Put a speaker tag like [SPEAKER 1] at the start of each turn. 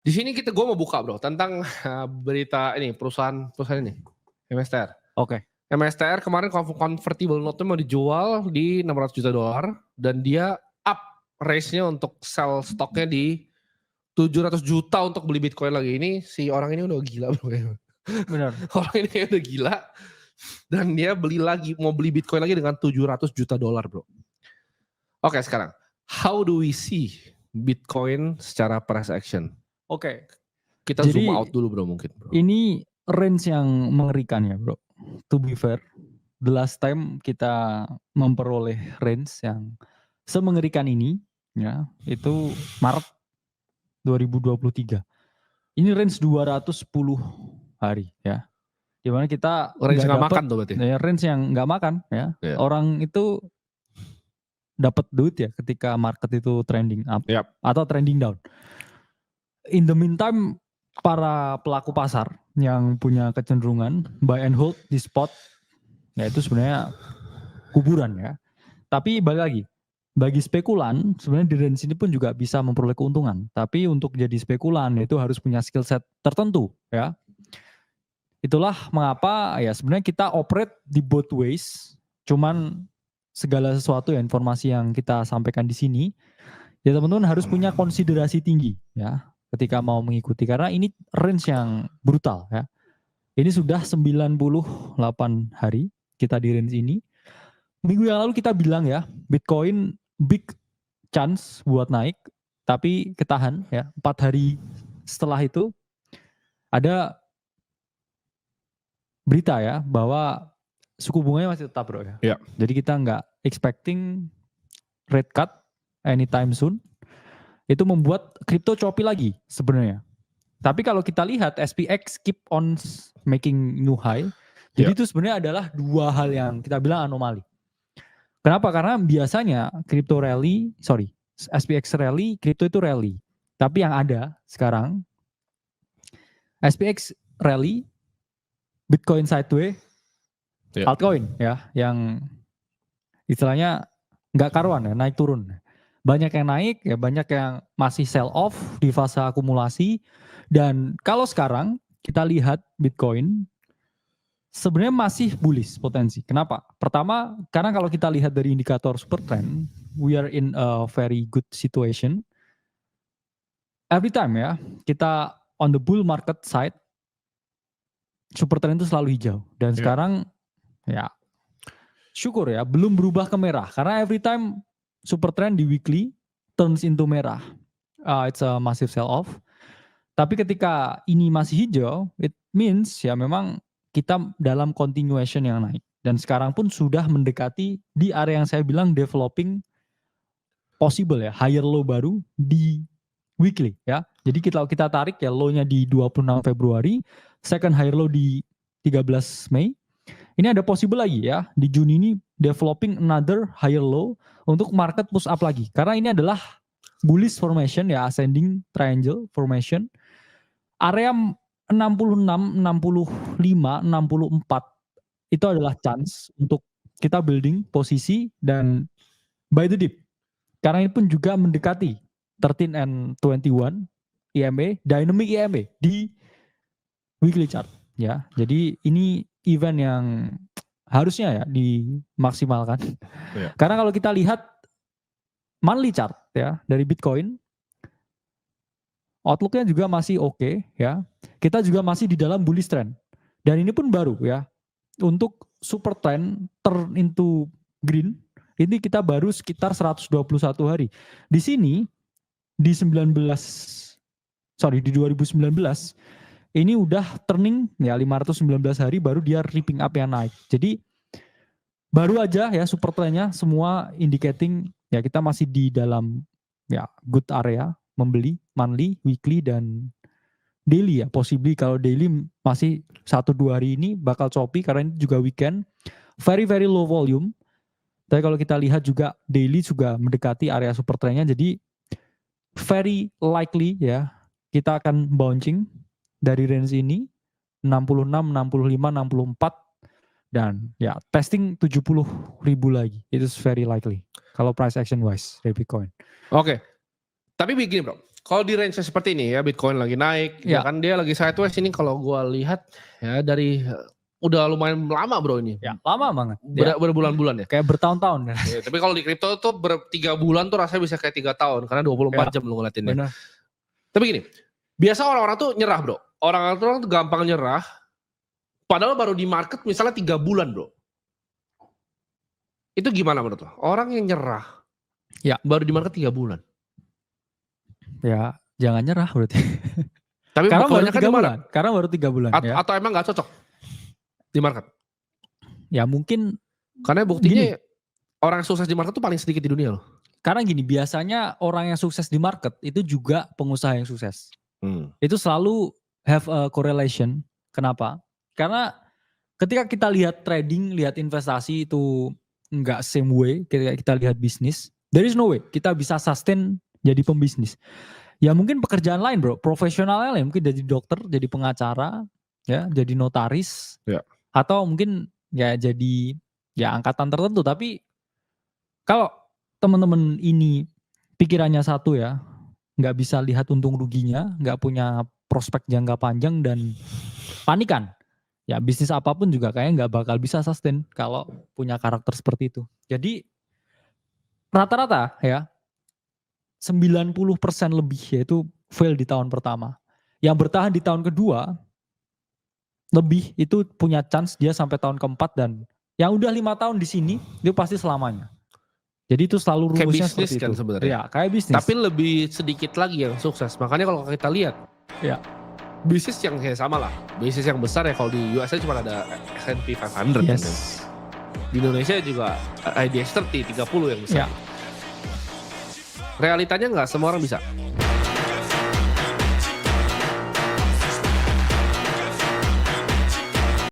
[SPEAKER 1] Di sini gue mau buka bro tentang berita ini perusahaan ini MSTR.
[SPEAKER 2] Oke.
[SPEAKER 1] MSTR kemarin convertible note-nya mau dijual di $600 juta dan dia up raise-nya untuk sell stoknya di 700 juta untuk beli Bitcoin lagi. Ini si orang ini udah gila bro.
[SPEAKER 2] Benar.
[SPEAKER 1] Orang ini kayak udah gila dan dia mau beli Bitcoin lagi dengan 700 juta dolar bro. Oke, sekarang how do we see Bitcoin secara price action?
[SPEAKER 2] Oke.
[SPEAKER 1] Kita zoom out dulu bro mungkin bro.
[SPEAKER 2] Ini range yang mengerikan ya bro. To be fair, the last time kita memperoleh range yang semengerikan ini ya, itu Maret 2023. Ini range 210 hari ya. Dimana kita
[SPEAKER 1] range nggak makan tuh berarti.
[SPEAKER 2] Ya, range yang nggak makan ya. Yeah. Orang itu dapat duit ya ketika market itu trending up atau trending down. In the meantime, para pelaku pasar yang punya kecenderungan buy and hold di spot, ya itu sebenarnya kuburan ya. Tapi balik lagi, bagi spekulan sebenarnya di range ini pun juga bisa memperoleh keuntungan. Tapi untuk jadi spekulan itu harus punya skill set tertentu ya. Itulah mengapa ya sebenarnya kita operate di both ways. Cuman segala sesuatu ya informasi yang kita sampaikan di sini ya teman-teman harus punya konsiderasi tinggi ya ketika mau mengikuti karena ini range yang brutal ya. Ini sudah 98 hari kita di range ini. Minggu yang lalu kita bilang ya Bitcoin big chance buat naik tapi ketahan ya 4 hari setelah itu ada berita ya bahwa suku bunganya masih tetap bro ya.
[SPEAKER 1] Yeah.
[SPEAKER 2] Jadi kita nggak expecting rate cut anytime soon. Itu membuat kripto choppy lagi sebenarnya. Tapi kalau kita lihat SPX keep on making new high. Jadi itu sebenarnya adalah dua hal yang kita bilang anomali. Kenapa? Karena biasanya kripto rally, SPX rally, kripto itu rally. Tapi yang ada sekarang SPX rally, Bitcoin sideways, altcoin ya, yang istilahnya nggak karuan ya, naik turun. Banyak yang naik ya, banyak yang masih sell off di fase akumulasi. Dan kalau sekarang kita lihat Bitcoin sebenarnya masih bullish potensi. Kenapa? Pertama, karena kalau kita lihat dari indikator super trend, we are in a very good situation. Every time ya, kita on the bull market side, super trend itu selalu hijau. Dan sekarang ya syukur ya, belum berubah ke merah. Karena every time super trend di weekly turns into merah. It's a massive sell off. Tapi ketika ini masih hijau, it means ya memang kita dalam continuation yang naik. Dan sekarang pun sudah mendekati di area yang saya bilang developing possible ya, higher low baru di weekly ya. Jadi kita tarik ya low-nya di 26 Februari, second higher low di 13 Mei. Ini ada possible lagi ya, di Juni ini developing another higher low untuk market push up lagi. Karena ini adalah bullish formation ya, ascending triangle formation. Area 66, 65, 64 itu adalah chance untuk kita building posisi dan buy the dip. Karena ini pun juga mendekati 13 and 21 EMA, dynamic EMA di weekly chart ya. Jadi ini event yang harusnya ya dimaksimalkan. Karena kalau kita lihat monthly chart ya dari Bitcoin, outlook-nya juga masih oke ya. Kita juga masih di dalam bullish trend. Dan ini pun baru ya. Untuk super trend turn into green, ini kita baru sekitar 121 hari. Di sini di 2019 ini udah turning ya 519 hari baru dia ripping up yang naik. Jadi baru aja ya super trendnya semua indicating ya kita masih di dalam ya good area membeli monthly, weekly dan daily ya. Possibly kalau daily masih 1-2 hari ini bakal choppy karena ini juga weekend. Very very low volume. Tapi kalau kita lihat juga daily juga mendekati area super trendnya. Jadi very likely ya kita akan bouncing dari range ini 66, 65, 64 dan ya testing 70.000 lagi. It is very likely kalau price action wise dari Bitcoin.
[SPEAKER 1] Oke. Tapi begini bro, Kalau di range seperti ini ya, Bitcoin lagi naik, ya kan dia lagi sideways ini kalau gua lihat ya dari udah lumayan lama bro ini.
[SPEAKER 2] Ya, lama banget.
[SPEAKER 1] Berbulan-bulan ya.
[SPEAKER 2] Kayak bertahun-tahun.
[SPEAKER 1] Ya, tapi kalau di kripto tuh 3 bulan tuh rasanya bisa kayak 3 tahun karena 24 jam lu ngeliatinnya.
[SPEAKER 2] Benar.
[SPEAKER 1] Tapi gini, biasa orang-orang tuh nyerah bro. Orang-orang tuh gampang nyerah. Padahal baru di market misalnya 3 bulan bro. Itu gimana menurut lo? Orang yang nyerah baru di market 3 bulan.
[SPEAKER 2] Ya jangan nyerah berarti.
[SPEAKER 1] Tapi
[SPEAKER 2] karena baru 3
[SPEAKER 1] bulan.
[SPEAKER 2] Karena baru 3 bulan.
[SPEAKER 1] Atau emang gak cocok di market?
[SPEAKER 2] Ya mungkin.
[SPEAKER 1] Karena buktinya orang yang sukses di market tuh paling sedikit di dunia loh.
[SPEAKER 2] Karena gini, biasanya orang yang sukses di market itu juga pengusaha yang sukses. Itu selalu have a correlation. Kenapa? Karena ketika kita lihat trading, lihat investasi itu nggak same way. Ketika kita lihat bisnis, there is no way kita bisa sustain jadi pembisnis. Ya mungkin pekerjaan lain bro, profesionalnya lain. Mungkin jadi dokter, jadi pengacara, ya, jadi notaris. Atau mungkin ya jadi ya angkatan tertentu. Tapi kalau teman-teman ini pikirannya satu ya, nggak bisa lihat untung ruginya, nggak punya prospek jangka panjang dan panikan, ya bisnis apapun juga kayaknya nggak bakal bisa sustain kalau punya karakter seperti itu. Jadi rata-rata ya 90% lebih yaitu fail di tahun pertama. Yang bertahan di tahun kedua lebih itu punya chance dia sampai tahun keempat, dan yang udah 5 tahun di sini itu pasti selamanya. Jadi itu selalu rumusnya seperti
[SPEAKER 1] kan
[SPEAKER 2] itu.
[SPEAKER 1] Sebenarnya.
[SPEAKER 2] Ya, kayak bisnis.
[SPEAKER 1] Tapi lebih sedikit lagi yang sukses. Makanya kalau kita lihat, bisnis yang kayak sama lah. Bisnis yang besar ya kalau di US cuma ada S&P 500. Kan. Di Indonesia juga IDX 30 yang besar. Realitanya nggak semua orang bisa.